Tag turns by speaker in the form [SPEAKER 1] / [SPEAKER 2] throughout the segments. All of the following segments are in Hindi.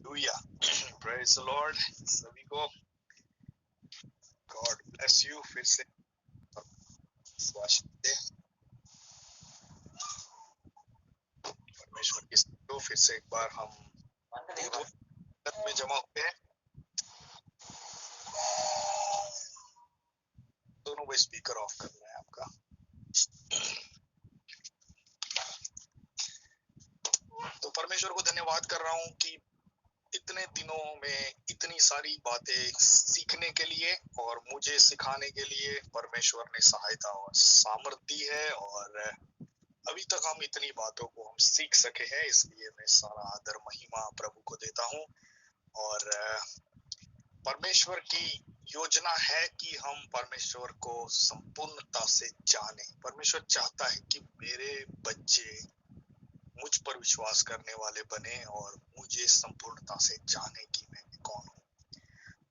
[SPEAKER 1] Hallelujah, praise the Lord. सभी को गॉड ब्लेस यू। फिर से परमेश्वर की स्तुति। फिर से एक बार हम में जमा हुए हैं। दोनों को स्पीकर ऑफ करना है आपका। तो परमेश्वर को धन्यवाद कर रहा हूँ कि इतने दिनों में इतनी सारी बातें सीखने के लिए और मुझे सिखाने के लिए परमेश्वर ने सहायता और सामर्थ दी है, और अभी तक हम इतनी बातों को हम सीख सके हैं। इसलिए मैं सारा आदर महिमा प्रभु को देता हूँ। और परमेश्वर की योजना है कि हम परमेश्वर को संपूर्णता से जाने। परमेश्वर चाहता है कि मेरे बच्चे मुझ पर विश्वास करने वाले बने और मुझे संपूर्णता से जाने कि मैं कौन हूँ।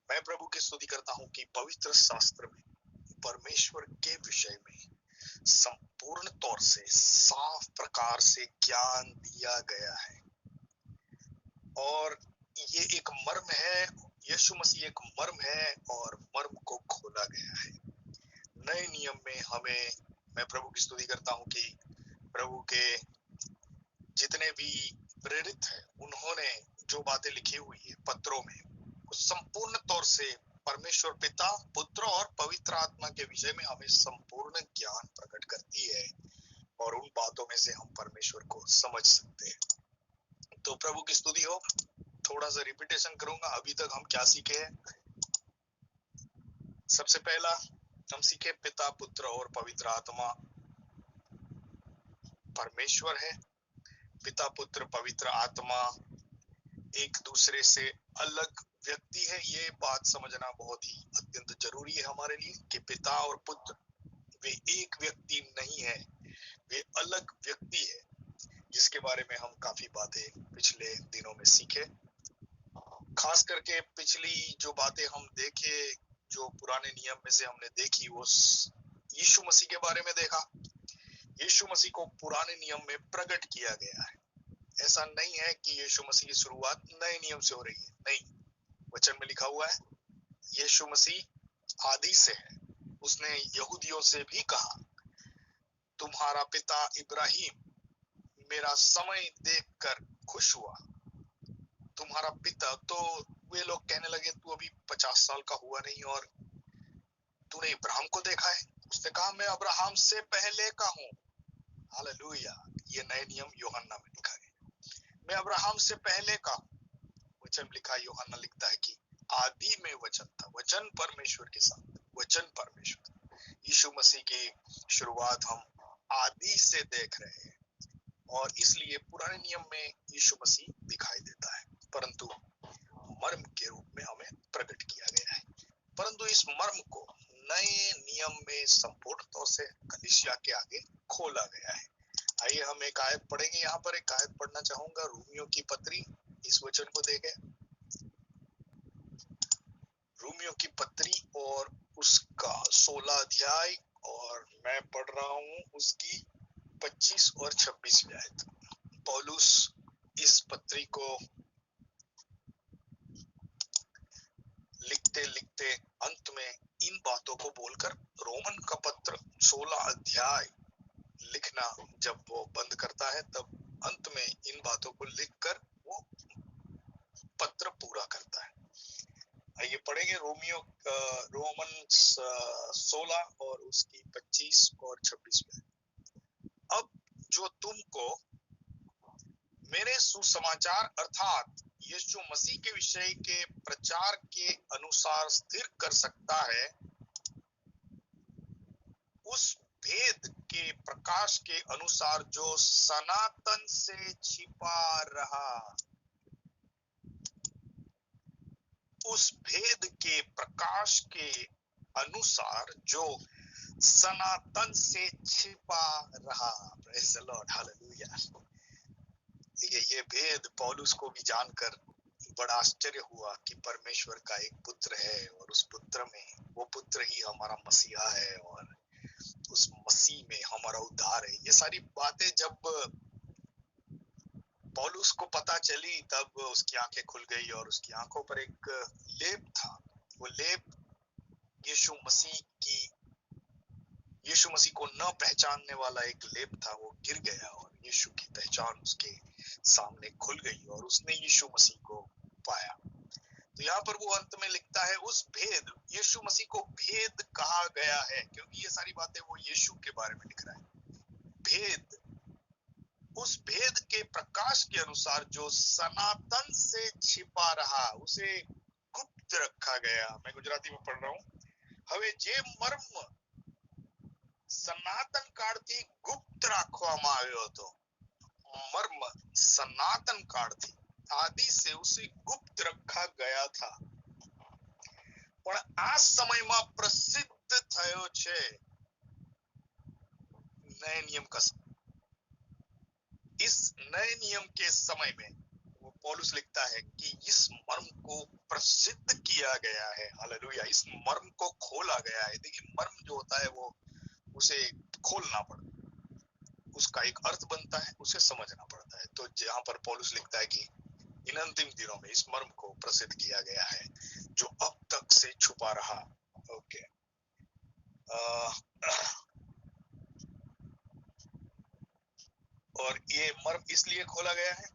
[SPEAKER 1] मैं प्रभु की स्तुति करता हूँ कि पवित्र शास्त्र में परमेश्वर के विषय में संपूर्ण तौर से साफ प्रकार से ज्ञान दिया गया है, और ये एक मर्म है। यीशु मसीह एक मर्म है और मर्म को खोला गया है। नए नियम में हमें, मैं प्रभु की स्तुति करता हूँ कि प्रभु के जितने भी प्रेरित हैं उन्होंने जो बातें लिखी हुई है पत्रों में, वो संपूर्ण तौर से परमेश्वर पिता, पुत्र और पवित्र आत्मा के विषय में हमें संपूर्ण ज्ञान प्रकट करती है, और उन बातों में से हम परमेश्वर को समझ सकते हैं। तो प्रभु की स्तुति हो। थोड़ा सा रिपीटेशन करूंगा। अभी तक हम क्या सीखे हैं? सबसे पहला हम सीखे पिता, पुत्र और पवित्र आत्मा परमेश्वर है। पिता, पुत्र, पवित्र आत्मा एक दूसरे से अलग व्यक्ति है। ये बात समझना बहुत ही अत्यंत जरूरी है हमारे लिए कि पिता और पुत्र वे एक व्यक्ति नहीं है, वे अलग व्यक्ति है, जिसके बारे में हम काफी बातें पिछले दिनों में सीखे। खास करके पिछली जो बातें हम देखे, जो पुराने नियम में से हमने देखी, वो यीशु मसीह के बारे में देखा। यीशु मसीह को पुराने नियम में प्रकट किया गया है। ऐसा नहीं है कि यीशु मसीह की शुरुआत नए नियम से हो रही है, नहीं। वचन में लिखा हुआ है यीशु मसीह आदि से है। उसने यहूदियों से भी कहा, तुम्हारा पिता इब्राहिम मेरा समय देखकर खुश हुआ। तुम्हारा पिता, तो वे लोग कहने लगे तू अभी 50 साल का हुआ नहीं और तूने इब्राहिम को देखा है? उसने कहा मैं अब्राहम से पहले का हूँ। हालेलुया। ये नए नियम यूहन्ना में लिखा है, मैं अब्राहम से पहले का हूँ। वचन लिखा, यूहन्ना लिखता है कि आदि में वचन था, वचन परमेश्वर के साथ, वचन परमेश्वर। यीशु मसीह की शुरुआत हम आदि से देख रहे हैं, और इसलिए पुराने नियम में यीशु मसीह दिखाई देता है, परंतु मर्म के रूप में हमें प्रकट किया गया है। परंतु इस मर्म को नए नियम में संपूर्ण तौर से कलीसिया के आगे खोला गया है। आइए हम एक आयत पढ़ेंगे। यहाँ पर एक आयत पढ़ना चाहूंगा, रोमियो की पत्री। इस वचन को देखें, रोमियो की पत्री और उसका 16 अध्याय, और मैं पढ़ रहा हूँ उसकी 25 और 26 आयत। पौलुस इस पत्री को लिखते लिखते अंत में इन बातों को बोलकर रोमन का पत्र 16 अध्याय लिखना जब वो बंद करता है, तब अंत में इन बातों को लिखकर वो पत्र पूरा करता है। आइए पढ़ेंगे रोमन 16 और उसकी 25 और 26 में। अब जो तुमको मेरे सुसमाचार अर्थात यीशु मसीह के विषय के प्रचार के अनुसार स्थिर कर सकता है, उस भेद के प्रकाश के अनुसार जो सनातन से छिपा रहा, उस भेद के प्रकाश के अनुसार जो सनातन से छिपा रहा। Praise the Lord, hallelujah. ये भेद पौलुस को भी जानकर बड़ा आश्चर्य हुआ कि परमेश्वर का एक पुत्र है, और उस पुत्र में, वो पुत्र ही हमारा मसीहा है, और उस मसीह में हमारा उद्धार है। ये सारी बातें जब पौलुस को पता चली तब उसकी आंखें खुल गई और उसकी आंखों पर एक लेप था। वो लेप यीशु मसीह की, यीशु मसीह को न पहचानने वाला एक लेप था। वो गिर गया और यीशु की पहचान उसके सामने खुल गई और उसने यीशु मसीह को पाया। तो यहाँ पर वो अंत में लिखता है, उस भेद, यीशु मसीह को भेद कहा गया है, क्योंकि ये सारी बातें वो यीशु के बारे में लिख रहा है। भेद, उस भेद के प्रकाश के अनुसार जो सनातन से छिपा रहा, उसे गुप्त रखा गया। मैं गुजराती में पढ़ रहा हूँ। हवे जे मर्म સનાતન કાળથી ગુપ્ત રાખવામાં આવ્યો હતો, मर्म सनातन काળથી, आदि से उसे गुप्त रखा गया था, પણ આ સમયમાં પ્રસિદ્ધ થયો છે। नए नियम का, इस नए नियम के समय में वो पौलुस लिखता है कि इस मर्म को प्रसिद्ध किया गया है। हालेलुया, इस मर्म को खोला गया है। देखिए, मर्म जो होता है वो उसे खोलना पड़ता है, उसका एक अर्थ बनता है, उसे समझना पड़ता है। तो जहां पर पौलुस लिखता है कि इन अंतिम दिनों में इस मर्म को प्रसिद्ध किया गया है जो अब तक से छुपा रहा। ओके, और ये मर्म इसलिए खोला गया है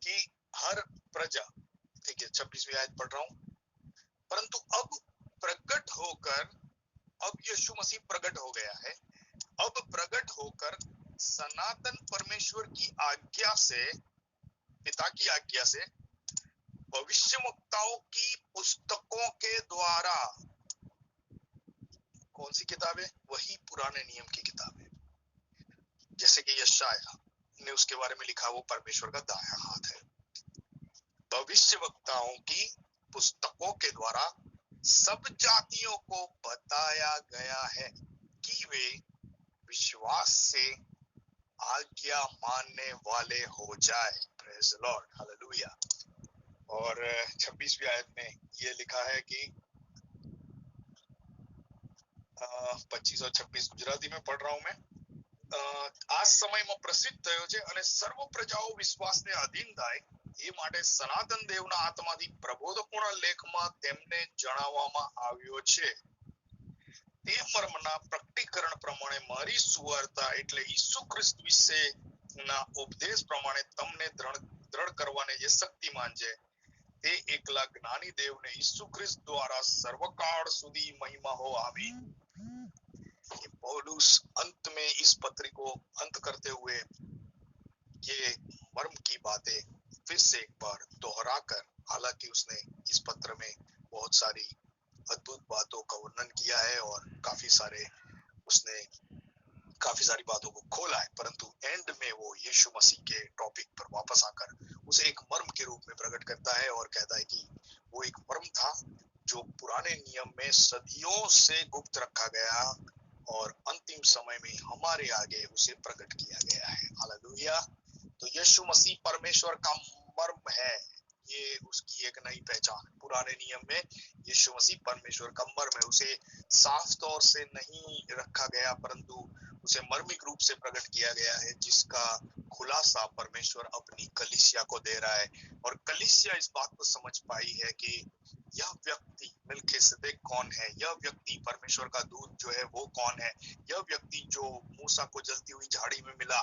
[SPEAKER 1] कि हर प्रजा, देखिए 26वीं आयत पढ़ रहा हूं, परंतु अब प्रकट होकर, अब यीशु मसीह प्रकट हो गया है, अब प्रकट होकर सनातन परमेश्वर की आज्ञा से, पिता की आज्ञा से, भविष्यवक्ताओं की पुस्तकों के द्वारा, कौन सी किताबें? वही पुराने नियम की किताबें। जैसे कि यशाया ने उसके बारे में लिखा, वो परमेश्वर का दायां हाथ है। भविष्यवक्ताओं की पुस्तकों के द्वारा सब जातियों को बताया गया है कि वे विश्वास से आज्ञा मानने वाले हो जाए। Praise the Lord, hallelujah. और 26वीं आयत में ये लिखा है कि 25 और 26 गुजराती में पढ़ रहा हूं मैं। આ સમયમાં પ્રસિદ્ધ થયો છે અને સર્વ પ્રજાઓ વિશ્વાસને અધીન થાય એ માટે સનાતન દેવના આત્માથી પ્રબોધકોના લેખમાં તેમને જણાવવામાં આવ્યો છે। તે મર્મના પ્રકટીકરણ પ્રમાણે મારી સુવાર્તા એટલે ઈસુ ખ્રિસ્ત વિશેના ઉપદેશ પ્રમાણે તમને દ્રઢ કરવાને જે શક્તિમાન છે તે એકલા જ્ઞાની દેવને ઈસુ ખ્રિસ્ત દ્વારા સર્વકાળ સુધી મહિમા હો આમીન। पौलुस अंत में इस पत्र को अंत करते हुए ये मर्म की बातें फिर से एक बार दोहराकर, हालांकि उसने इस पत्र में बहुत सारी अद्भुत बातों का वर्णन किया है और काफी सारी बातों को खोला है, परंतु एंड में वो यीशु मसीह के टॉपिक पर वापस आकर उसे एक मर्म के रूप में प्रकट करता है और कहता है कि वो एक मर्म था जो पुराने नियम में सदियों से गुप्त रखा गया और अंतिम समय में हमारे आगे उसे प्रकट किया गया है। हालेलुया। तो यीशु मसीह परमेश्वर का मर्म है, ये उसकी एक नई पहचान। पुराने नियम में यीशु मसीह परमेश्वर का मर्म है, उसे साफ तौर से नहीं रखा गया परंतु उसे मर्मिक रूप से प्रकट किया गया है, जिसका खुलासा परमेश्वर अपनी कलीसिया को दे रहा है। और कलीसिया इस बात को समझ पाई है कि यह व्यक्ति मिल्कीसेदेक कौन है, यह व्यक्ति परमेश्वर का दूत जो है वो कौन है, यह व्यक्ति जो मूसा को जलती हुई झाड़ी में मिला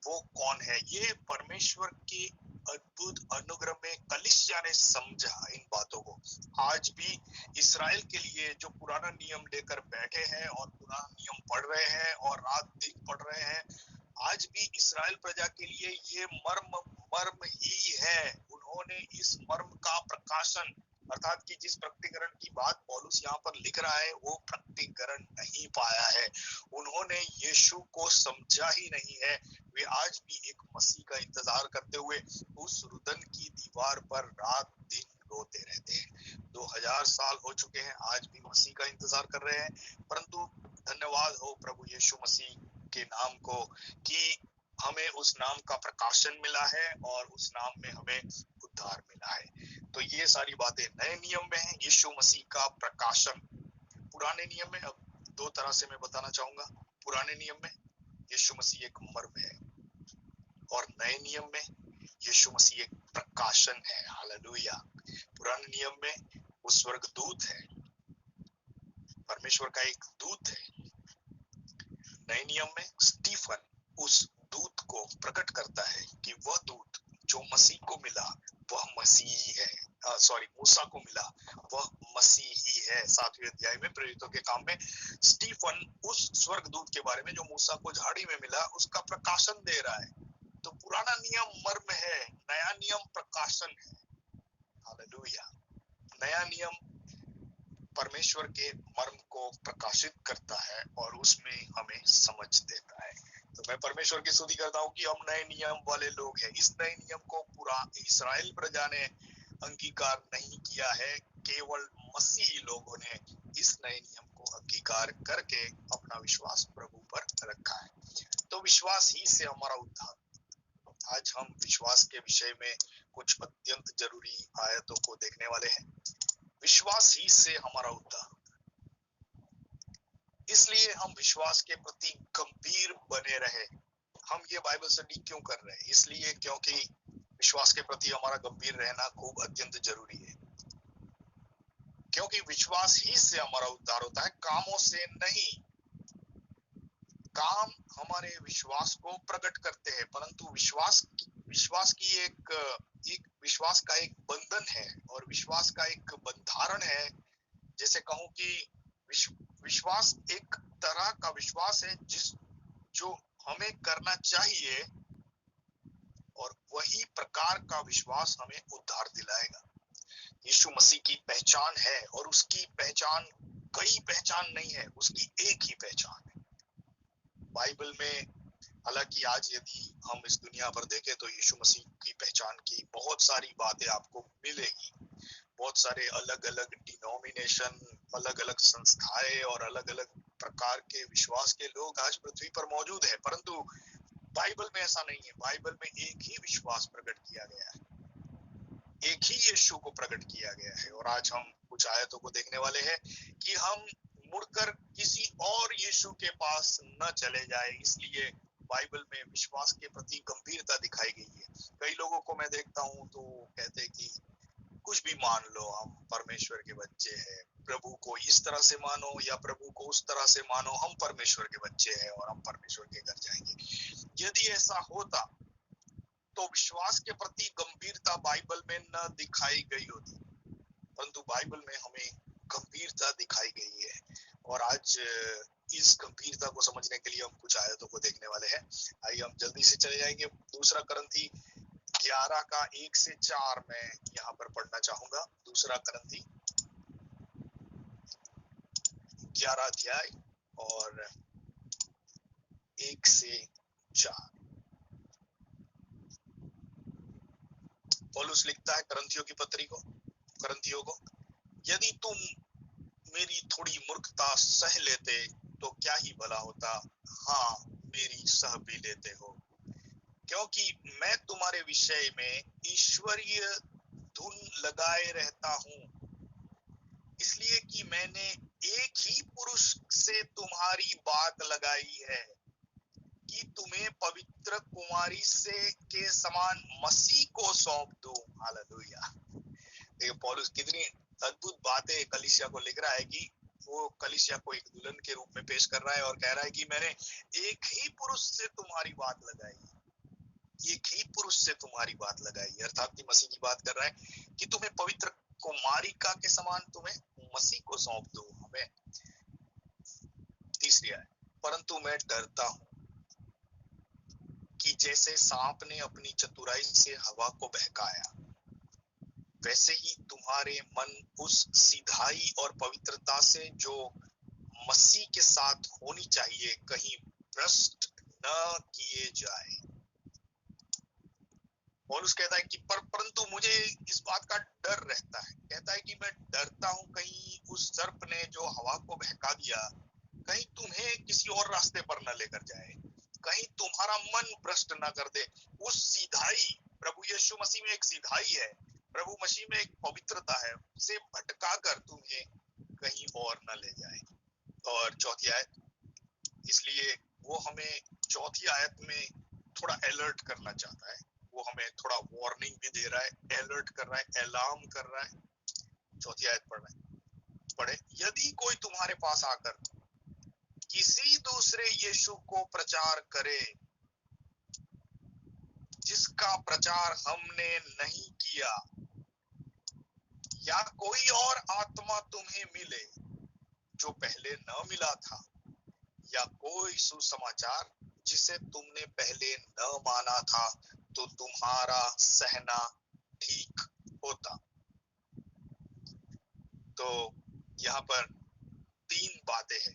[SPEAKER 1] वो कौन है। ये परमेश्वर के अद्भुत अनुग्रह में कलीसिया ने समझा इन बातों को। आज भी इस्राएल के लिए जो पुराना नियम लेकर बैठे हैं और पुराना नियम पढ़ रहे हैं और रात दिन पढ़ रहे हैं, आज भी इस्राएल प्रजा के लिए ये मर्म ही है। उन्होंने इस मर्म का प्रकाशन, अर्थात कि जिस प्रकटीकरण की बात पौलुस यहाँ पर लिख रहा है वो प्रकटीकरण नहीं पाया है। उन्होंने यीशु को समझा ही नहीं है। वे आज भी एक मसीह का इंतजार करते हुए उस रुदन की दीवार पर रात दिन रोते रहते हैं। 2000 साल हो चुके हैं, आज भी मसीह का इंतजार कर रहे हैं, परंतु धन्यवाद हो प्रभु यीशु मसीह के नाम को कि हमें उस नाम का प्रकाशन मिला है और उस नाम में हमें उद्धार मिला है। तो ये सारी बातें नए नियम में है, यीशु मसीह का प्रकाशन। पुराने नियम में अब दो तरह से मैं बताना चाहूंगा। पुराने नियम में यीशु मसीह एक मर्म है, और नए नियम में यीशु मसीह एक प्रकाशन है। हालेलुया। पुराने नियम में वो स्वर्गदूत है, परमेश्वर का एक दूत है। नए नियम में स्टीफन उस दूत को प्रकट करता है कि वह दूत जो मसीह को मिला वह मसीही है। मूसा को मिला वह मसीह ही है। 7वें अध्याय में प्रेरितों के काम में स्टीफन उस स्वर्गदूत के बारे में जो मूसा को झाड़ी में मिला उसका प्रकाशन दे रहा है। तो पुराना नियम मर्म है, नया नियम प्रकाशन है। हालेलुया। नया नियम परमेश्वर के मर्म को प्रकाशित करता है और उसमें हमें समझ देता है। तो मैं परमेश्वर की स्तुति करता हूँ कि हम नए नियम वाले लोग हैं। इस नए नियम को पूरा इस्राएल प्रजा ने अंगीकार नहीं किया है, केवल मसीही लोगों ने इस नए नियम को अंगीकार करके अपना विश्वास प्रभु पर रखा है। तो विश्वास ही से हमारा उद्धार। आज हम विश्वास के विषय में कुछ अत्यंत जरूरी आयतों को देखने वाले हैं। विश्वास ही से हमारा उद्धार। इसलिए हम विश्वास के प्रति गंभीर बने रहे। हम ये बाइबल स्टडी क्यों कर रहे हैं? इसलिए क्योंकि विश्वास के प्रति हमारा गंभीर रहना खूब अत्यंत जरूरी है। क्योंकि विश्वास ही से हमारा उद्धार होता है, कामों से नहीं। काम हमारे विश्वास को प्रकट करते हैं, परंतु विश्वास की एक विश्वास का एक बंधन है और विश्वास का एक बंधारण है। जैसे कहूं कि विश्वास एक तरह का विश्वास है जो हमें करना चाहिए, और वही प्रकार का विश्वास हमें उद्धार दिलाएगा। यीशु मसीह की पहचान है, और उसकी पहचान कई पहचान नहीं है, उसकी एक ही पहचान है। बाइबल में हालांकि आज यदि हम इस दुनिया पर देखें तो यीशु मसीह की पहचान की बहुत सारी बातें आपको मिलेगी। बहुत सारे अलग अलग डिनोमिनेशन, अलग अलग संस्थाएं और अलग अलग प्रकार के विश्वास के लोग आज पृथ्वी पर मौजूद है, परंतु बाइबल में ऐसा नहीं है। बाइबल में एक ही विश्वास प्रकट किया गया है, एक ही यीशु को प्रकट किया गया है। और आज हम कुछ आयतों को देखने वाले हैं कि हम मुड़कर किसी और यीशु के पास न चले जाए। इसलिए बाइबल में विश्वास के प्रति गंभीरता दिखाई गई है। कई लोगों को मैं देखता हूं तो कहते हैं कि कुछ भी मान लो, हम परमेश्वर के बच्चे हैं, प्रभु को इस तरह से मानो या प्रभु को उस तरह से मानो, हम परमेश्वर के बच्चे हैं और हम परमेश्वर के घर जाएंगे। यदि ऐसा होता तो विश्वास के प्रति गंभीरता बाइबल में न दिखाई गई होती, परंतु बाइबल में हमें गंभीरता दिखाई गई है। और आज इस गंभीरता को समझने के लिए हम कुछ आयतों को देखने वाले हैं। आइए हम जल्दी से चले जाएंगे। दूसरा करंथी 11 का 1 से 4 मैं यहाँ पर पढ़ना चाहूंगा। दूसरा करंथी 11 अध्याय और 1 से 4। पौलुस लिखता है करंथियों को, यदि तुम मेरी थोड़ी मूर्खता सह लेते तो क्या ही भला होता। हाँ, मेरी सह भी लेते हो, क्योंकि मैं तुम्हारे विषय में ईश्वरीय धुन लगाए रहता हूँ, इसलिए कि मैंने एक ही पुरुष से तुम्हारी बात लगाई है कि तुम्हें पवित्र कुमारी से के समान मसीह को सौंप दूं। हालेलुया। देखिए पौलुस कितनी अद्भुत बातें कलीसिया को लिख रहा है कि वो कलीसिया को एक दुल्हन के रूप में पेश कर रहा है और कह रहा है कि मैंने एक ही पुरुष से तुम्हारी बात लगाई, एक ही पुरुष से तुम्हारी बात लगाई, अर्थात कि मसीह की बात कर रहा है कि तुम्हें पवित्र कुमारिका के समान तुम्हें मसीह को सौंप दो हमें। तीसरी है, परंतु मैं डरता हूं कि जैसे सांप ने अपनी चतुराई से हवा को बहकाया, वैसे ही तुम्हारे मन उस सीधाई और पवित्रता से जो मसीह के साथ होनी चाहिए कहीं भ्रष्ट न किए जाए। पौलुस कहता है कि परंतु मुझे इस बात का डर रहता है। कहता है कि मैं डरता हूं कहीं उस सर्प ने जो हवा को बहका दिया, कहीं तुम्हें किसी और रास्ते पर न लेकर जाए, कहीं तुम्हारा मन भ्रष्ट न कर दे। उस सीधाई, प्रभु यीशु मसीह में एक सीधाई है, प्रभु मसीह में एक पवित्रता है, उसे भटका कर तुम्हें कहीं और न ले जाए। और चौथी आयत, इसलिए वो हमें चौथी आयत में थोड़ा अलर्ट करना चाहता है। वो हमें थोड़ा वार्निंग भी दे रहा है, अलर्ट कर रहा है, अलार्म कर रहा है। चौथी आयत पढ़े, यदि कोई तुम्हारे पास आकर किसी दूसरे यीशु को प्रचार करे जिसका प्रचार हमने नहीं किया, या कोई और आत्मा तुम्हें मिले जो पहले न मिला था, या कोई सुसमाचार जिसे तुमने पहले न माना था, तो तुम्हारा सहना ठीक होता। तो यहाँ पर तीन बातें हैं।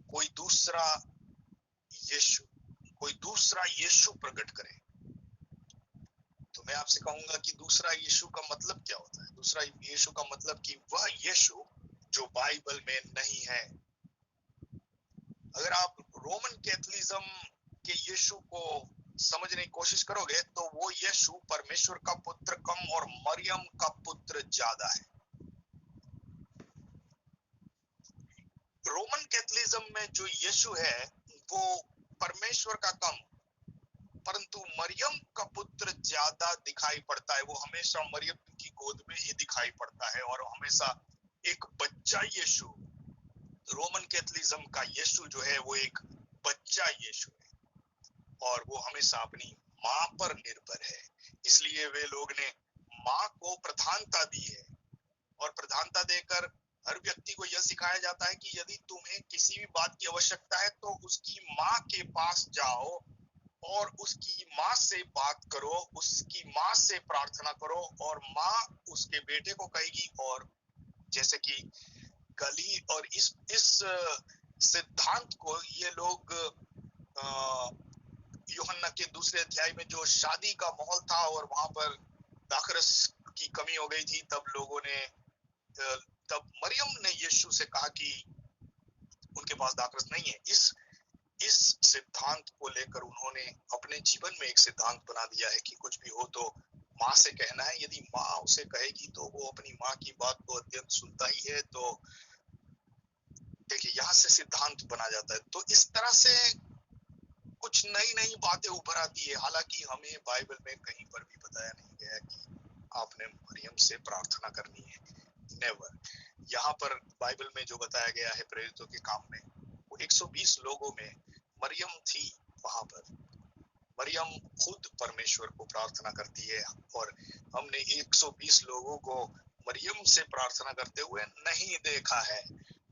[SPEAKER 1] कोई दूसरा यीशु प्रकट करे। तो मैं आपसे कहूंगा कि दूसरा यीशु का मतलब क्या होता है? दूसरा यीशु का मतलब कि वह यीशु जो बाइबल में नहीं है। अगर आप रोमन कैथोलिज्म के यीशु को समझने की कोशिश करोगे तो वो यीशु परमेश्वर का पुत्र कम और मरियम का पुत्र ज्यादा है। रोमन कैथोलिज्म में जो यीशु है वो परमेश्वर का कम परंतु मरियम का पुत्र ज्यादा दिखाई पड़ता है। वो हमेशा मरियम की गोद में ही दिखाई पड़ता है और हमेशा एक बच्चा यीशु, रोमन कैथोलिज्म का यीशु जो है वो एक बच्चा यीशु है और वो हमेशा अपनी माँ पर निर्भर है। इसलिए वे लोग ने माँ को प्रधानता दी है और प्रधानता देकर हर व्यक्ति को यह सिखाया जाता है कि यदि तुम्हें किसी भी बात की आवश्यकता है तो उसकी माँ के पास जाओ और उसकी माँ से बात करो, उसकी माँ से प्रार्थना करो और माँ उसके बेटे को कहेगी। और जैसे कि गली और इस सिद्धांत को ये लोग यूहन्ना के दूसरे अध्याय में जो शादी का माहौल था और वहां पर दाखरस की कमी हो गई थी, तब मरियम ने यीशु से कहा कि उनके पास दाखरस नहीं है। इस सिद्धांत को लेकर उन्होंने अपने जीवन में एक सिद्धांत बना दिया है कि कुछ भी हो तो माँ से कहना है। यदि माँ उसे कहेगी तो वो अपनी माँ की बात को अत्यंत सुनता ही है। तो देखिए यहाँ से सिद्धांत बना जाता है। तो इस तरह से कुछ नई नई बातें उभर आती है। हालांकि हमें बाइबल में कहीं पर भी बताया नहीं गया कि आपने मरियम से प्रार्थना करनी है, नेवर। यहाँ पर बाइबल में जो बताया गया है प्रेरितों के काम में, वो 120 लोगों में मरियम थी। वहां पर मरियम खुद परमेश्वर को प्रार्थना करती है और हमने 120 लोगों को मरियम से प्रार्थना करते हुए नहीं देखा है।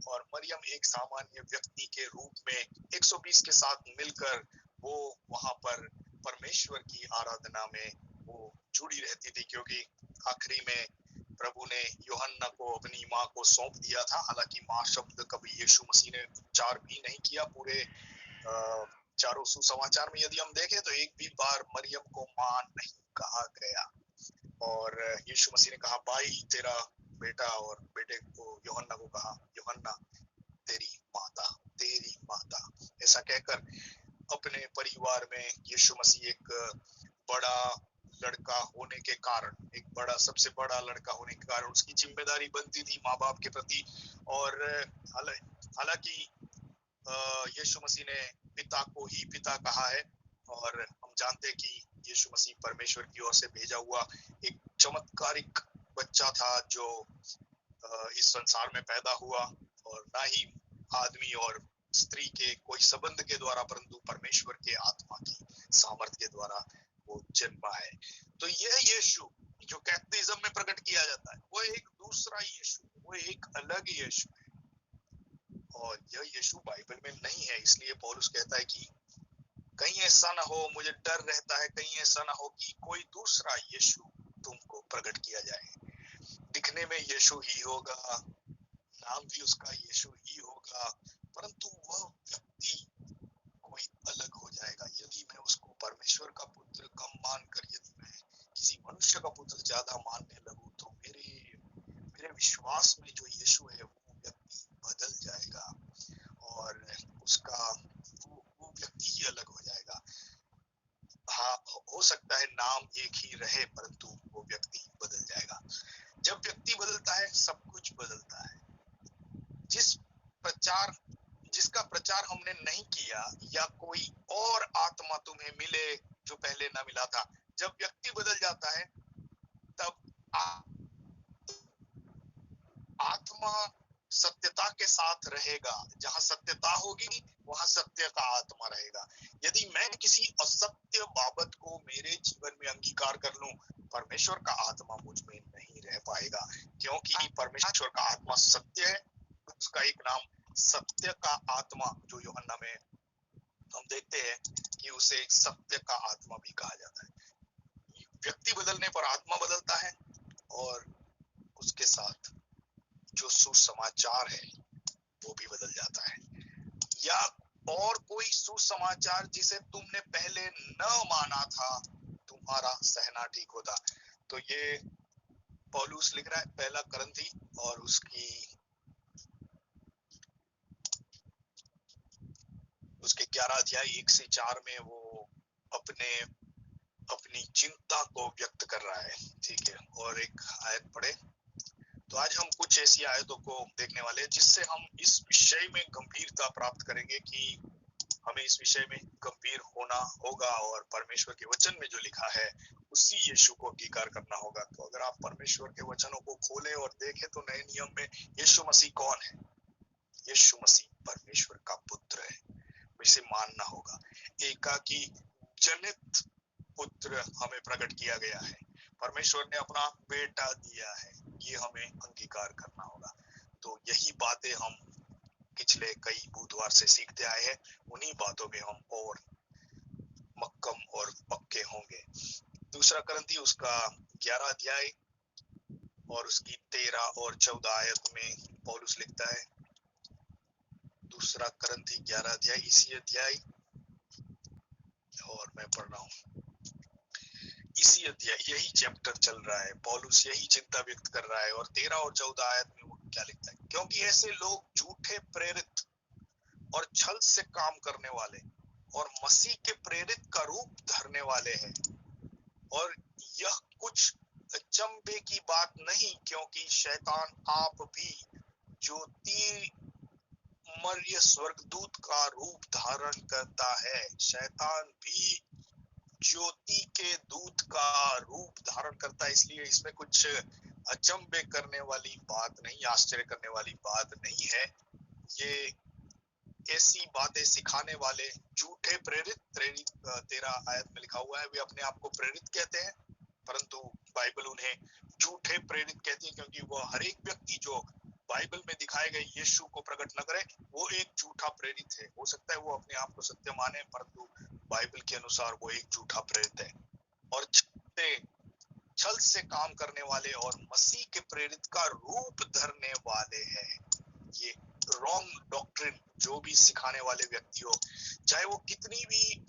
[SPEAKER 1] और मरियम एक सामान्य व्यक्ति के रूप में 120 के साथ मिलकर वो वहां पर परमेश्वर की आराधना में वो जुड़ी रहती थी, क्योंकि आखिरी में प्रभु ने यूहन्ना को अपनी माँ को सौंप दिया था। हालांकि माँ शब्द कभी यीशु मसीह ने उच्चार भी नहीं किया। पूरे चारों सुसमाचार में यदि हम देखें तो एक भी बार मरियम को माँ नहीं कहा गया। और यीशु मसीह ने कहा भाई तेरा बेटा, और बेटे को यूहन्ना को कहा यूहन्ना तेरी माता। ऐसा कहकर अपने परिवार में यीशु मसीह एक बड़ा लड़का होने के कारण, सबसे बड़ा लड़का होने के कारण उसकी जिम्मेदारी बनती थी माँ बाप के प्रति। और हालांकि यीशु मसीह ने पिता को ही पिता कहा है और हम जानते हैं कि यीशु मसीह परमेश्वर की ओर से भेजा हुआ एक चमत्कारिक बच्चा था जो इस संसार में पैदा हुआ, और ना ही आदमी और स्त्री के कोई संबंध के द्वारा परंतु परमेश्वर के आत्मा की सामर्थ्य के द्वारा वो जन्मा है। तो यह यीशु जो कैथोलिज्म में प्रकट किया जाता है वो एक दूसरा यीशु, वो एक अलग यीशु है और यह यीशु बाइबल में नहीं है। इसलिए पौलुस कहता है कि कहीं ऐसा ना हो, मुझे डर रहता है कहीं ऐसा ना हो कि कोई दूसरा यीशु तुमको प्रकट किया जाए। दिखने में यीशु ही होगा, नाम भी उसका यीशु ही होगा, परंतु वह व्यक्ति कोई अलग हो जाएगा। यदि मैं उसको परमेश्वर का पुत्र कम मानकर यदि मैं किसी मनुष्य का पुत्र ज्यादा मानने लगूं तो मेरे विश्वास में जो यीशु है वो व्यक्ति बदल जाएगा और उसका वो व्यक्ति ही अलग हो जाएगा। हाँ, हो सकता है नाम एक ही रहे परंतु वो व्यक्ति बदल जाएगा। जब व्यक्ति बदलता है सब कुछ बदलता है। जिसका प्रचार हमने तुमने नहीं किया, या कोई और आत्मा तुम्हें मिले जो पहले ना मिला था। जब व्यक्ति बदल जाता है तब आत्मा सत्यता के साथ रहेगा। जहां सत्यता होगी वहां सत्य का आत्मा रहेगा। यदि मैं किसी असत्य बाबत को मेरे जीवन में अंगीकार कर लूं, परमेश्वर का आत्मा मुझ में नहीं रह पाएगा, क्योंकि परमेश्वर का आत्मा सत्य है। उसका एक नाम सत्य का आत्मा, जो यूहन्ना में हम देखते हैं कि उसे सत्य का आत्मा भी कहा जाता है। व्यक्ति बदलने पर आत्मा बदलता है, और उसके साथ जो सुसमाचार है वो भी बदल जाता है। या और कोई सुसमाचार जिसे तुमने पहले न माना था, तुम्हारा सहना ठीक होता। तो ये पौलुस लिख रहा है पहला करंथी, और उसके 11 अध्याय 1 से 4 में वो अपनी चिंता को व्यक्त कर रहा है। ठीक है, और एक आयत पढ़े। तो आज हम कुछ ऐसी आयतों को देखने वाले हैं जिससे हम इस विषय में गंभीरता प्राप्त करेंगे कि हमें इस विषय में गंभीर होना होगा, और परमेश्वर के वचन में जो लिखा है उसी यीशु को अंगीकार करना होगा। तो अगर आप परमेश्वर के वचनों को खोलें और देखें तो नए नियम में यीशु मसीह कौन है? यीशु मसीह परमेश्वर का पुत्र है, इसे मानना होगा। एकाकी जनित पुत्र हमें प्रकट किया गया है, परमेश्वर ने अपना बेटा दिया है, ये हमें अंगीकार करना होगा। तो यही बातें हम पिछले कई बुधवार से सीखते आए हैं, उन्हीं बातों में हम और मक्कम और पक्के होंगे। दूसरा करंथी उसका 11 अध्याय और उसकी 13 और 14 आयत में पौलुस लिखता है। दूसरा करंथी 11 अध्याय, इसी अध्याय, और मैं पढ़ रहा हूँ इसी अध्याय, यही चैप्टर चल रहा है, पौलुस यही चिंता व्यक्त कर रहा है। और 13 और 14 आयत में वो क्या लिखता है? क्योंकि ऐसे लोग झूठे प्रेरित और छल से काम करने वाले और मसीह के प्रेरित का रूप धरने वाले हैं। और यह कुछ अचंभे की बात नहीं, क्योंकि शैतान आप भी ज्योतिर्मय स्वर्गदूत का रूप धारण करता है। शैतान भी ज्योति के दूत का रूप धारण करता है, इसलिए इसमें कुछ अचंभे करने वाली बात नहीं, आश्चर्य करने वाली बात नहीं है। ये ऐसी बातें सिखाने वाले झूठे प्रेरित 13 आयत में लिखा हुआ है, वे अपने आप को प्रेरित कहते हैं, परंतु बाइबल उन्हें झूठे प्रेरित कहती है, क्योंकि वो हर एक व्यक्ति जो बाइबल में दिखाए गए यीशु को प्रकट न करे, वो एक झूठा प्रेरित है। हो सकता है वो अपने आप को सत्य माने, परंतु बाइबल के अनुसार वो एक झूठा प्रेरित है। और छल से काम करने वाले और मसीह के प्रेरित का रूप धरने वाले हैं। ये रॉन्ग डॉक्ट्रिन जो भी सिखाने वाले व्यक्ति हो, चाहे वो कितनी भी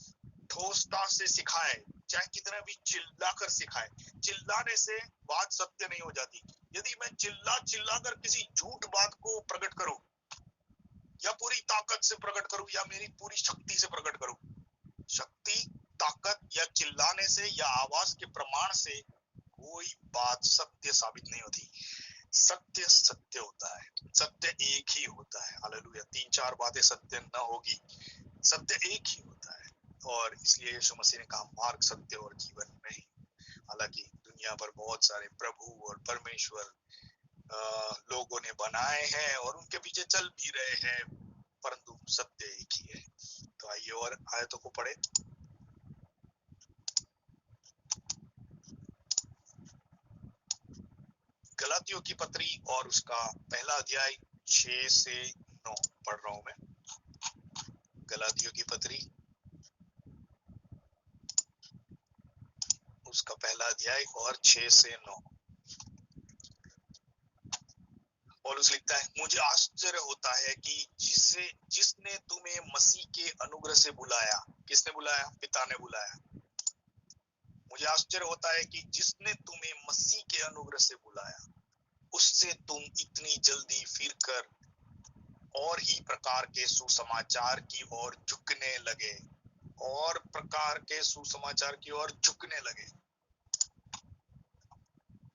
[SPEAKER 1] ठोसता से सिखाए, चाहे कितना भी चिल्लाकर सिखाए, चिल्लाने से बात सत्य नहीं हो जाती। यदि मैं चिल्ला कर किसी झूठ बात को प्रकट करूं, या पूरी ताकत से प्रकट करूं, या मेरी पूरी शक्ति से प्रकट करूं, शक्ति, ताकत या चिल्लाने से या आवाज के प्रमाण से कोई बात सत्य साबित नहीं होती। सत्य सत्य होता है, सत्य एक ही होता है। हालेलुया। 3-4 बातें सत्य न होगी, सत्य एक ही होता है। और इसलिए यीशु मसीह ने कहा मार्ग, सत्य और जीवन नहीं। हालांकि दुनिया पर बहुत सारे प्रभु और परमेश्वर लोगों ने बनाए हैं और उनके पीछे चल भी रहे हैं, परंतु सत्य एक ही है। तो आइए और आयतों को पढ़े। गलातियों की पत्री और उसका पहला अध्याय 6 से 9 पढ़ रहा हूं मैं। गलातियों की पत्री उसका पहला अध्याय और 6 से 9। पौलुस लिखता है, मुझे आश्चर्य होता है कि जिसने तुम्हें मसीह के अनुग्रह से बुलाया। किसने बुलाया? पिता ने बुलाया। मुझे आश्चर्य होता है कि जिसने तुम्हें मसीह के अनुग्रह से बुलाया, उससे तुम इतनी जल्दी फिरकर और ही प्रकार के सुसमाचार की ओर झुकने लगे, और प्रकार के सुसमाचार की ओर झुकने लगे।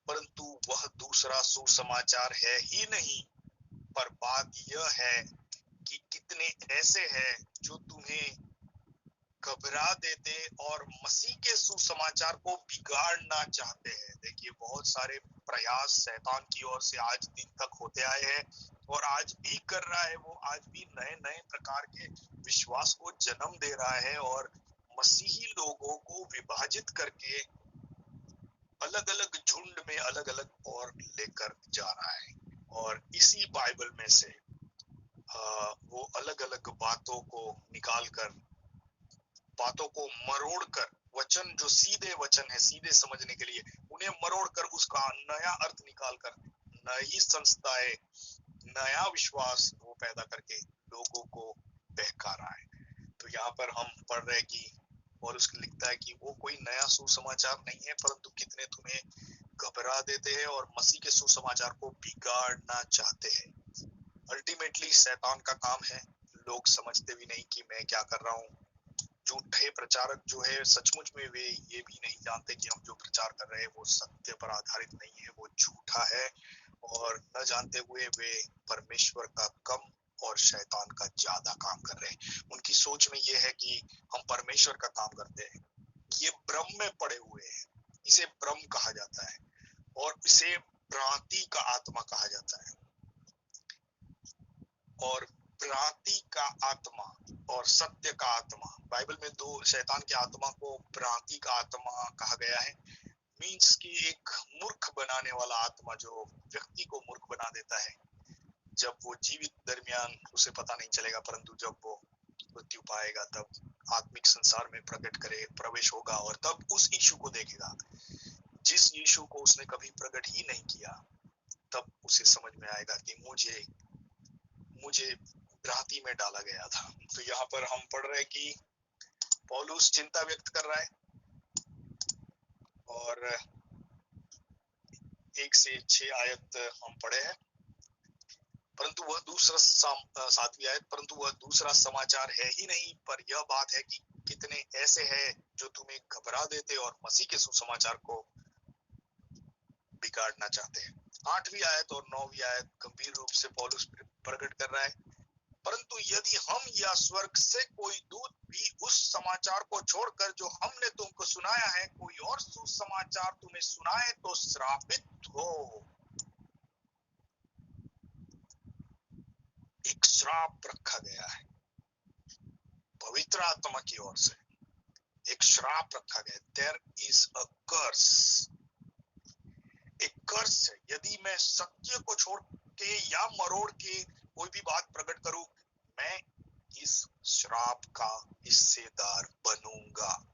[SPEAKER 1] परंतु वह दूसरा सुसमाचार है ही नहीं, पर बात यह है कि कितने कितने ऐसे हैं जो तुम्हें घबरा देते और मसीह के सुसमाचार को बिगाड़ना चाहते हैं। देखिए, बहुत सारे प्रयास शैतान की ओर से आज दिन तक होते आए हैं और आज भी कर रहा है। वो आज भी नए नए प्रकार के विश्वास को जन्म दे रहा है और मसीही लोगों को विभाजित करके अलग अलग झुंड में अलग अलग और लेकर जा रहा है। और इसी बाइबल में से वो अलग अलग बातों को निकाल कर, बातों को मरोड़ कर, वचन जो सीधे वचन है, सीधे समझने के लिए उन्हें मरोड़ कर उसका नया अर्थ निकाल कर नई संस्थाएं, नया विश्वास वो पैदा करके लोगों को बहका रहा है। तो यहाँ पर हम पढ़ रहे कि पौलुस लिखता है कि वो कोई नया सुसमाचार नहीं है, परंतु कितने तुम्हें घबरा देते हैं और मसीह के सुसमाचार को बिगाड़ना चाहते हैं। अल्टीमेटली शैतान का काम है, लोग समझते भी नहीं कि मैं क्या कर रहा हूँ। झूठे प्रचारक जो है, सचमुच में वे ये भी नहीं जानते कि हम जो प्रचार कर रहे हैं वो सत्य पर आधारित नहीं है, वो झूठा है। और न जानते हुए वे परमेश्वर का कम और शैतान का ज्यादा काम कर रहे हैं। उनकी सोच में ये है कि हम परमेश्वर का काम करते हैं। ये भ्रम में पड़े हुए हैं। इसे भ्रम कहा जाता है और इसे भ्रांति का आत्मा कहा जाता है। और भ्रांति का आत्मा और सत्य का आत्मा, बाइबल में दो शैतान के आत्मा को भ्रांति का आत्मा कहा गया है। मीन्स कि एक मूर्ख बनाने वाला आत्मा जो व्यक्ति को मूर्ख बना देता है। जब वो जीवित दरमियान उसे पता नहीं चलेगा, परंतु जब वो मृत्यु पाएगा तब आत्मिक संसार में प्रवेश होगा और तब उस यीशु को देखेगा जिस यीशु को उसने कभी प्रकट ही नहीं किया। तब उसे समझ में आएगा कि मुझे भ्रांति में डाला गया था। तो यहाँ पर हम पढ़ रहे हैं कि पौलुस चिंता व्यक्त कर रहा है और 1 से 6 आयत हम पढ़े हैं। परंतु वह दूसरा 7वीं आयत, परंतु वह दूसरा समाचार है ही नहीं, पर यह बात है कि कितने ऐसे हैं जो तुम्हें घबरा देते और मसीह के सुसमाचार को बिगाड़ना चाहते हैं। 8वीं आयत और 9वीं आयत गंभीर रूप से पौलुस प्रकट कर रहा है, परंतु यदि हम या स्वर्ग से कोई दूत भी उस समाचार को छोड़कर जो हमने तुमको सुनाया है कोई और सुसमाचार तुम्हें सुनाए तो श्रापित हो। एक श्राप रखा गया है पवित्र आत्मा की ओर से, एक श्राप रखा गया। देयर इज अ कर्स, एक कर्स है। यदि मैं सत्य को छोड़ के या मरोड़ के कोई भी बात प्रकट करूं, मैं इस श्राप का हिस्सेदार बनूंगा।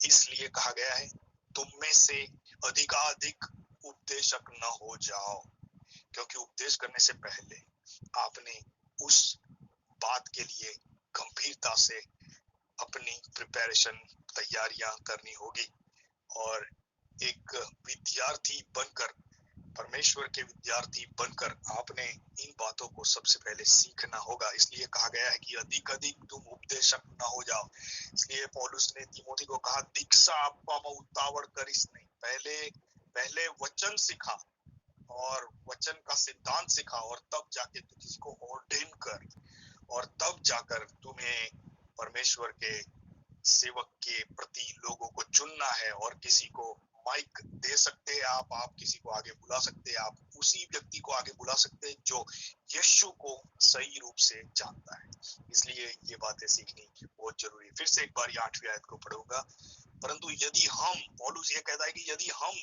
[SPEAKER 1] इसलिए कहा गया है तुम में से अधिकाधिक उपदेशक न हो जाओ, क्योंकि उपदेश करने से पहले आपने उस बात के लिए गंभीरता से अपनी प्रिपरेशन, तैयारियां करनी होगी। और एक विद्यार्थी बनकर, परमेश्वर के विद्यार्थी बनकर आपने इन बातों को सबसे पहले सीखना होगा। इसलिए कहा गया है कि अधिक तुम उपदेशक न हो जाओ। इसलिए पौलुस ने तीमोथी को कहा, दीक्षा आपका उतावड़ करिस नहीं, पहले वचन सिखा और वचन का सिद्धांत सिखा और तब जाके तू किसी को ऑर्डेन कर और तब जाकर तुम्हें परमेश्वर के सेवक के प्रति लोगों को चुनना है। और किसी को माइक दे सकते हैं आप किसी को आगे बुला सकते हैं, आप उसी व्यक्ति को आगे बुला सकते हैं जो यीशु को सही रूप से जानता है। इसलिए ये बातें सीखनी बहुत जरूरी है। फिर से एक बार ये 8वीं आयत को पढ़ूंगा, परंतु यदि हम, पौलुस ये कहता है कि यदि हम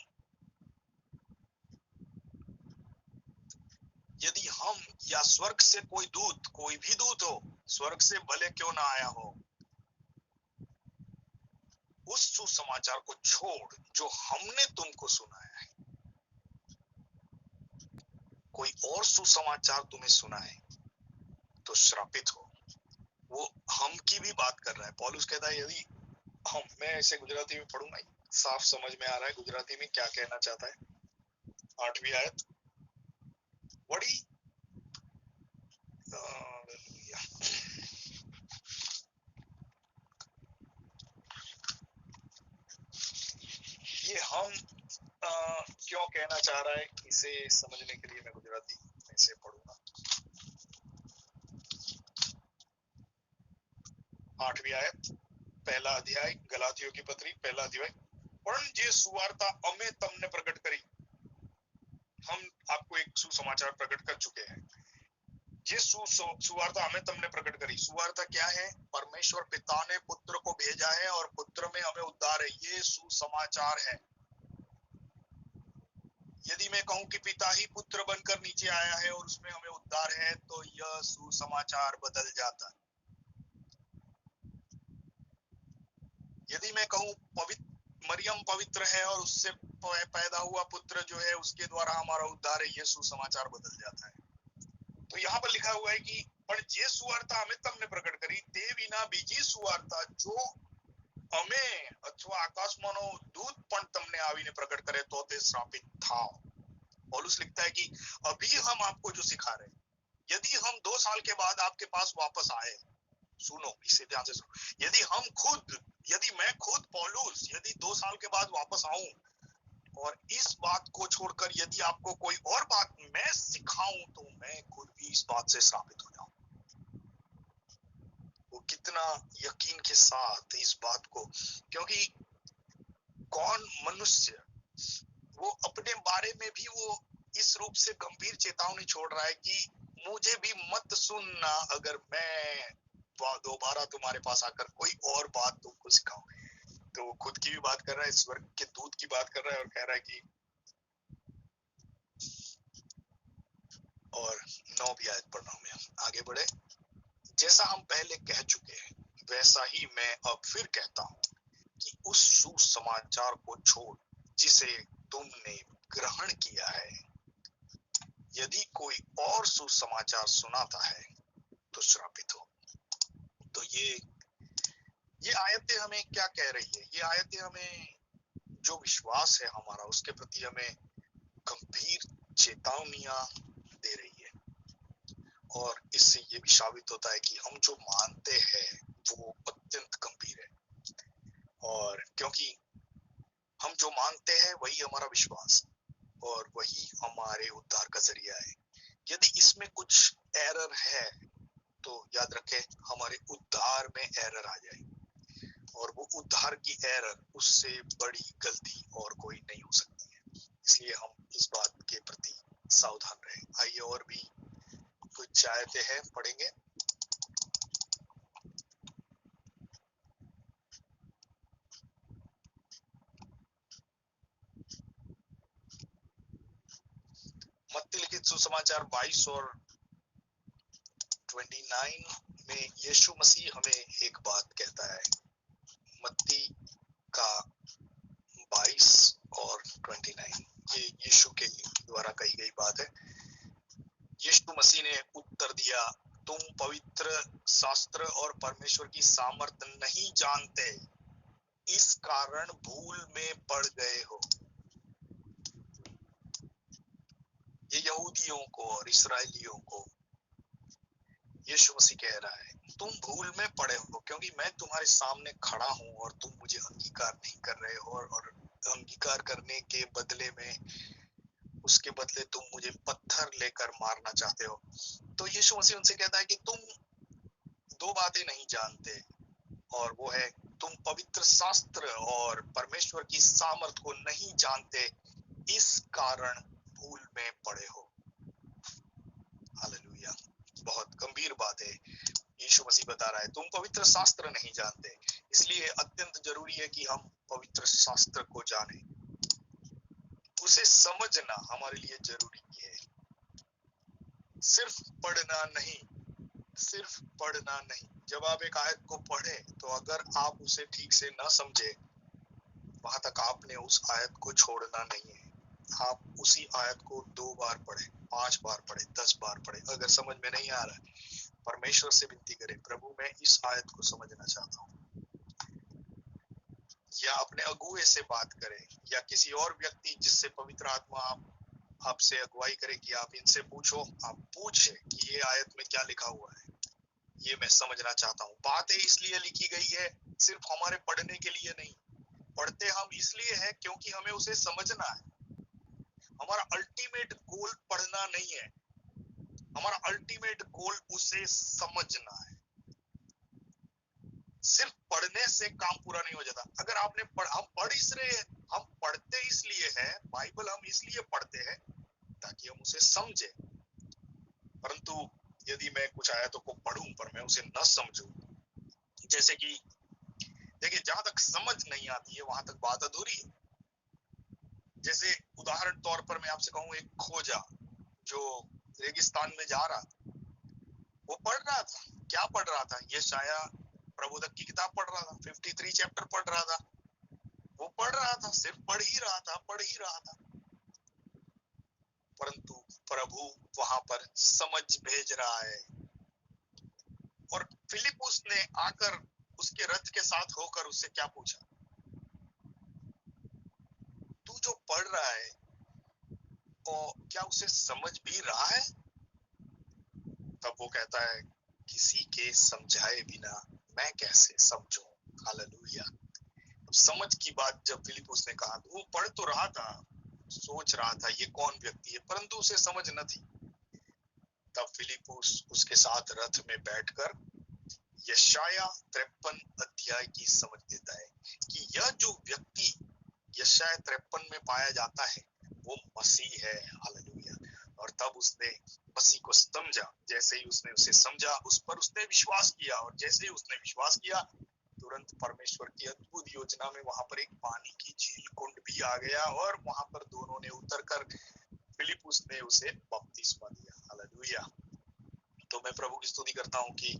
[SPEAKER 1] या स्वर्ग से कोई दूत, कोई भी दूत हो, स्वर्ग से भले क्यों ना आया हो, उस सुसमाचार को छोड़ जो हमने तुमको सुनाया है, कोई और सुसमाचार तुम्हें सुनाए तो श्रापित हो। वो हम की भी बात कर रहा है। पौलुस कहता है यदि हम, मैं इसे गुजराती में पढ़ूंगा, साफ समझ में आ रहा है गुजराती में क्या कहना चाहता है। 8वीं आयत, वड़ी ये हम क्यों कहना चाह रहा है, इसे समझने के लिए मैं गुजराती में से पढ़ूंगा। 8वीं आयत, पहला अध्याय, गलातियों की पत्री पहला अध्याय। पण जे सुवार्ता अमे तमने प्रकट करी, हम आपको एक सुसमाचार प्रकट कर चुके हैं। ये सुवार्ता हमें तुमने प्रकट करी। सुवार्ता क्या है? परमेश्वर पिता ने पुत्र को भेजा है और पुत्र में हमें उद्धार है। ये सुसमाचार है। यदि मैं कहूं कि पिता ही पुत्र बनकर नीचे आया है और उसमें हमें उद्धार है, तो यह सुसमाचार बदल जाता है। यदि मैं कहूं मरियम पवित्र है और उससे पैदा हुआ पुत्र जो है उसके द्वारा हमारा उद्धार है, यह सुसमाचार बदल जाता है। तो यहाँ पर लिखा हुआ है कि पण जे सुवार्ता हमें तमने प्रकट करी ते विना बीजी सुवार्ता जो हमें अथवा आकाशमानो दूत पण तमने आवीने प्रकट करे तो ते श्रापित था। पौलुस लिखता है कि अभी हम आपको जो सिखा रहे हैं, यदि हम 2 साल के बाद आपके पास वापस आए, सुनो इसे ध्यान से सुनो, यदि मैं खुद पौलुस यदि 2 साल के बाद वापस आऊं और इस बात को छोड़कर यदि आपको कोई और बात मैं सिखाऊं, तो मैं खुद भी इस बात से श्रापित हो जाऊं। वो कितना यकीन के साथ इस बात को, क्योंकि कौन मनुष्य वो अपने बारे में भी वो इस रूप से गंभीर चेतावनी छोड़ रहा है कि मुझे भी मत सुनना अगर मैं दोबारा तुम्हारे पास आकर कोई और बात तुमको सिखाऊं। तो वो खुद की भी बात कर रहा है, स्वर्ग के दूत की बात कर रहा है और कह रहा है कि, और 9वीं आयत पढ़ रहा हूं मैं, आगे बढ़े। जैसा हम पहले कह चुके हैं वैसा ही मैं अब फिर कहता हूं कि उस सुसमाचार को छोड़ जिसे तुमने ग्रहण किया है, यदि कोई और सुसमाचार सुनाता है तो श्रापित हो। तो ये आयतें हमें क्या कह रही है? ये आयतें हमें जो विश्वास है हमारा उसके प्रति हमें गंभीर चेतावनियां दे रही है, और इससे ये भी साबित होता है कि हम जो मानते हैं वो अत्यंत गंभीर है, और क्योंकि हम जो मानते हैं वही हमारा विश्वास और वही हमारे उद्धार का जरिया है। यदि इसमें कुछ एरर है तो याद रखें हमारे उद्धार में एरर आ जाए, और वो उद्धार की एरर उससे बड़ी गलती और कोई नहीं हो सकती है। इसलिए हम इस बात के प्रति सावधान रहें। आइए और भी कुछ आयतें हैं, पढ़ेंगे। मत्ती लिखित सुसमाचार 22 और 29 में यीशु मसीह हमें एक बात कहता है। मत्ती का 22 और 29 ये यीशु के द्वारा कही गई बात है। यीशु मसीह ने उत्तर दिया, तुम पवित्र शास्त्र और परमेश्वर की सामर्थ्य नहीं जानते, इस कारण भूल में पड़ गए हो। ये यहूदियों को और इसराइलियों को यीशु मसीह कह रहा है, तुम भूल में पड़े हो क्योंकि मैं तुम्हारे सामने खड़ा हूं और तुम मुझे अंगीकार नहीं कर रहे हो, और अंगीकार करने के बदले में उसके बदले तुम मुझे पत्थर लेकर मारना चाहते हो। तो यीशु मसीह उनसे कहता है कि तुम 2 बातें नहीं जानते, और वो है तुम पवित्र शास्त्र और परमेश्वर की सामर्थ को नहीं जानते, इस कारण भूल में पड़े हो। हालेलुया, बहुत गंभीर बात है। यीशु मसीह बता रहा है तुम पवित्र शास्त्र नहीं जानते, इसलिए अत्यंत जरूरी है कि हम पवित्र शास्त्र को जानें, उसे समझना हमारे लिए जरूरी है। सिर्फ पढ़ना नहीं, सिर्फ पढ़ना नहीं। जब आप एक आयत को पढ़े तो अगर आप उसे ठीक से न समझे, वहां तक आपने उस आयत को छोड़ना नहीं है। आप उसी आयत को 2 बार पढ़े, 5 बार पढ़े, 10 बार पढ़े। अगर समझ में नहीं आ रहा है, परमेश्वर से विनती करें, प्रभु मैं इस आयत को समझना चाहता हूँ, या अपने अगुए से बात करें, या किसी और व्यक्ति जिससे पवित्र आत्मा आपसे अगुवाई करे कि आप इनसे पूछो, आप पूछे कि ये आयत में क्या लिखा हुआ है, ये मैं समझना चाहता हूँ। बातें इसलिए लिखी गई है सिर्फ हमारे पढ़ने के लिए नहीं, पढ़ते हम इसलिए है क्योंकि हमें उसे समझना है। हमारा अल्टीमेट गोल पढ़ना नहीं है, हमारा अल्टीमेट गोल उसे समझना है। सिर्फ पढ़ने से काम पूरा नहीं हो जाता। अगर आपने हम पढ़ इस रहे हैं, हम पढ़ते इसलिए हैं, बाइबल हम इसलिए पढ़ते हैं ताकि हम उसे समझे। परंतु यदि मैं कुछ आयतों को पढ़ूं पर मैं उसे न समझूं, जैसे कि देखिए, जहां तक समझ नहीं आती है वहां तक बात अधूरी है। जैसे उदाहरण तौर पर मैं आपसे कहूं, एक खोजा जो रेगिस्तान में जा रहा, वो पढ़ रहा था। क्या पढ़ रहा था? यशाया प्रबोधक की किताब पढ़ रहा था, 53 चैप्टर पढ़ रहा था। वो पढ़ रहा था, सिर्फ पढ़ ही रहा था, पढ़ ही रहा था। परंतु प्रभु वहां पर समझ भेज रहा है, और फिलिपुस ने आकर उसके रथ के साथ होकर उससे क्या पूछा, तू जो पढ़ रहा है और क्या उसे समझ भी रहा है? तब वो कहता है, किसी के समझाए बिना मैं कैसे समझूं। हालेलुया। समझ की बात जब फिलिपुस ने कहा, वो पढ़ तो रहा था, सोच रहा था ये कौन व्यक्ति है, परंतु उसे समझ न थी। तब फिलिपुस उसके साथ रथ में बैठकर यशाया 53 अध्याय की समझ देता है कि यह जो व्यक्ति यशाया 53 में पाया जाता है वो मसीह है। हालेलुया। और तब उसने मसीह को समझा। जैसे ही उसने उसे समझा, उस पर उसने विश्वास किया, और जैसे ही उसने विश्वास किया, तुरंत परमेश्वर की अद्भुत योजना में वहां पर एक पानी की झील कुंड भी आ गया, और वहां पर दोनों ने उतरकर फिलिपुस ने उसे बपतिस्मा दिया। हालेलुया। तो मैं प्रभु की स्तुति करता हूँ कि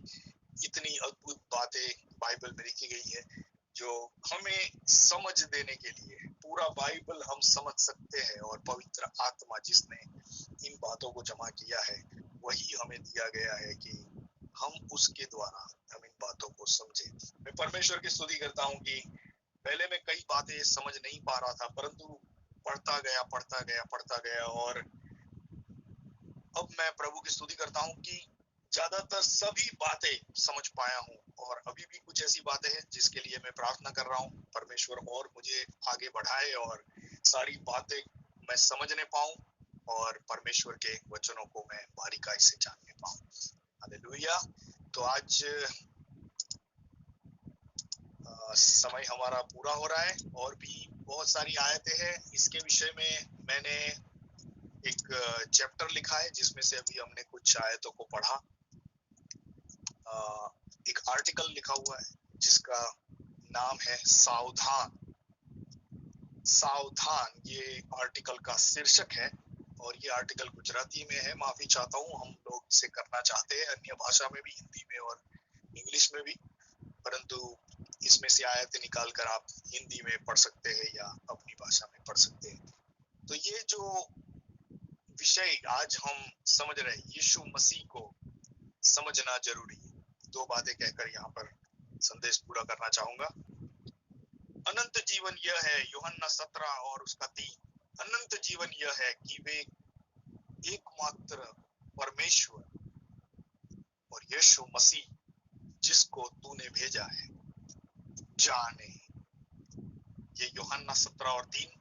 [SPEAKER 1] इतनी अद्भुत बातें बाइबल में लिखी गई है जो हमें समझ देने के लिए। पूरा बाइबल हम समझ सकते हैं, और पवित्र आत्मा जिसने इन बातों को जमा किया है वही हमें दिया गया है कि हम उसके द्वारा हम इन बातों को समझे। मैं परमेश्वर की स्तुति करता हूँ कि पहले मैं कई बातें समझ नहीं पा रहा था, परंतु पढ़ता गया, और अब मैं प्रभु की स्तुति करता हूँ कि ज्यादातर सभी बातें समझ पाया हूँ। और अभी भी कुछ ऐसी बातें हैं जिसके लिए मैं प्रार्थना कर रहा हूँ, परमेश्वर और मुझे आगे बढ़ाए और सारी बातें मैं समझने पाऊं, और परमेश्वर के वचनों को मैं बारीकाई से जानने पाऊं। हालेलुया। तो आज समय हमारा पूरा हो रहा है, और भी बहुत सारी आयतें हैं। इसके विषय में मैंने एक चैप्टर लिखा है जिसमें से अभी हमने कुछ आयतों को पढ़ा। एक आर्टिकल लिखा हुआ है जिसका नाम है सावधान। सावधान, ये आर्टिकल का शीर्षक है, और ये आर्टिकल गुजराती में है। माफी चाहता हूँ, हम लोग इसे करना चाहते हैं अन्य भाषा में भी, हिंदी में और इंग्लिश में भी, परंतु इसमें से आयतें निकाल कर आप हिंदी में पढ़ सकते हैं या अपनी भाषा में पढ़ सकते हैं। तो ये जो विषय आज हम समझ रहे हैं, यीशु मसीह को समझना जरूरी है। दो बातें कहकर यहाँ पर संदेश पूरा करना चाहूंगा। अनंत जीवन यह है, यूहन्ना 17 और उसका 3। अनंत जीवन यह है कि वे एकमात्र परमेश्वर और यीशु मसीह जिसको तूने भेजा है जाने। ये यूहन्ना 17 और 3।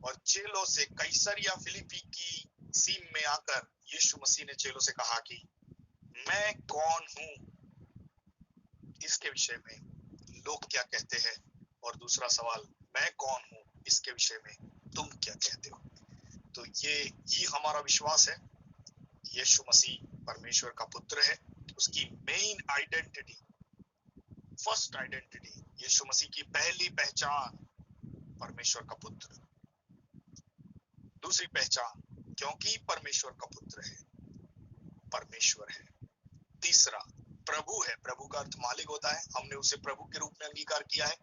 [SPEAKER 1] और चेलों से कैसरिया फिलिपी की सीम में आकर यीशु मसीह ने चेलों से कहा कि मैं कौन हूं, इसके विषय में लोग क्या कहते हैं, और दूसरा सवाल, मैं कौन हूं, इसके विषय में तुम क्या कहते हो। तो ये हमारा विश्वास है, यीशु मसीह परमेश्वर का पुत्र है। उसकी मेन आइडेंटिटी, फर्स्ट आइडेंटिटी, यीशु मसीह की पहली पहचान परमेश्वर का पुत्र। दूसरी पहचान, क्योंकि परमेश्वर का पुत्र है, परमेश्वर है। तीसरा, प्रभु है। प्रभु का अर्थ मालिक होता है। हमने उसे प्रभु के रूप में अंगीकार किया है,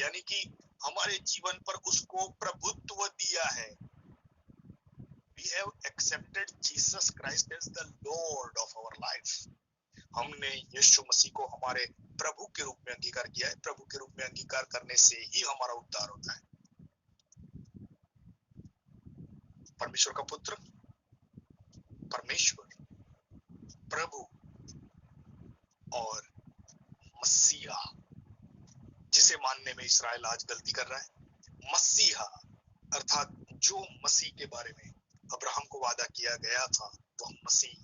[SPEAKER 1] यानी कि हमारे जीवन पर उसको प्रभुत्व दिया है। We have accepted Jesus Christ as the Lord of our life. हमने यीशु मसीह को हमारे प्रभु के रूप में अंगीकार किया है। प्रभु के रूप में अंगीकार करने से ही हमारा उद्धार होता है। परमेश्वर का पुत्र, परमेश्वर, प्रभु और मसीहा, जिसे मानने में इस्राएल आज गलती कर रहा है। मसीहा अर्थात जो मसीह के बारे में अब्राहम को वादा किया गया था, वह मसीह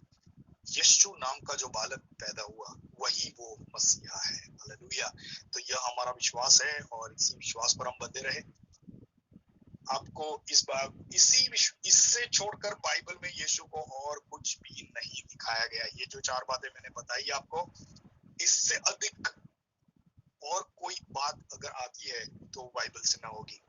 [SPEAKER 1] यीशु नाम का जो बालक पैदा हुआ वही वो मसीहा है। हालेलुया। तो यह हमारा विश्वास है और इसी विश्वास पर हम बंधे रहे। आपको इस बार इससे छोड़कर बाइबल में यीशु को और कुछ भी नहीं दिखाया गया। ये जो 4 बातें मैंने बताई आपको, इससे अधिक और कोई बात अगर आती है तो बाइबल से ना होगी।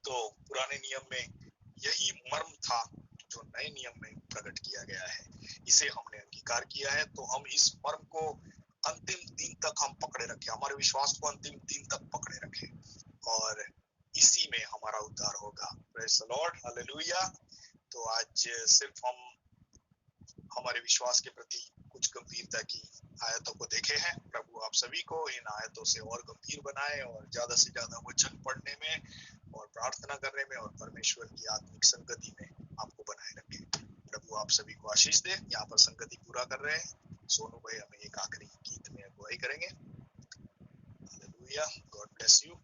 [SPEAKER 1] तो पुराने नियम में यही मर्म था जो नए नियम में प्रकट किया गया है। इसे हमने अंगीकार किया है, तो हम इस मर्म को अंतिम दिन तक हम पकड़े रखें, हमारे विश्वास को अंतिम दिन तक पकड़े रखें और इसी में हमारा उद्धार होगा। Praise the Lord, hallelujah. तो आज सिर्फ हम हमारे विश्वास के प्रति कुछ गंभीरता की आयतों को देखे हैं। प्रभु आप सभी को इन आयतों से और गंभीर बनाए और ज्यादा से ज्यादा वचन पढ़ने में और प्रार्थना करने में और परमेश्वर की आत्मिक संगति में आपको बनाए रखे। प्रभु आप सभी को आशीष दे। यहाँ पर संगति पूरा कर रहे हैं सोनू भाई, हमें एक आखिरी गीत में अगुवाई करेंगे। Hallelujah, God bless you.